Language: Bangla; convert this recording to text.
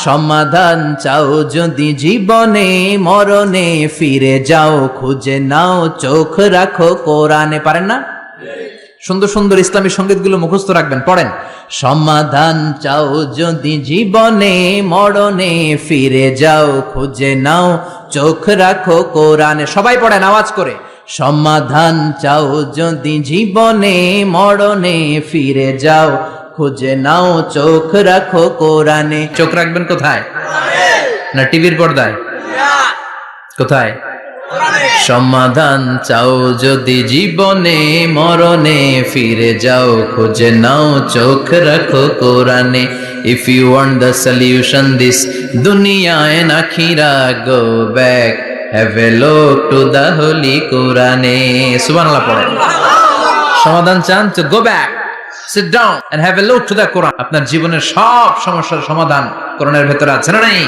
সমাধান চাও যদি জীবনে মরণে ফিরে যাও খুঁজে নাও চোখ রাখো কোরআনে। পারেন না? সুন্দর সুন্দর ইসলামী সঙ্গীতগুলো মুখস্থ রাখবেন, পড়েন। সমাধান চাও যদি জীবনে মরণে ফিরে যাও খুঁজে নাও চোখ রাখো কোরআনে। সবাই পড়েন আওয়াজ করে। সমাধান চাও যদি জীবনে মরণে ফিরে যাও খুঁজে নাও চোখ রাখো কোরআনে। চোখ রাখবেন কোথায়? না টিভির পর্দায়? কোথায়? সমাধান চাও যদি জীবনে মরণে ফিরে যাও খুঁজে নাও চোখ রাখো কোরআনে। If you want the solution this dunya and akhira, go back, have a look to the holy Quran. সুবহানাল্লাহ পড়েন। সমাধান চান তো go back, sit down and have a look to the Quran. আপনার জীবনের সব সমস্যার সমাধান কোরআনের ভেতরে আছে না নাই?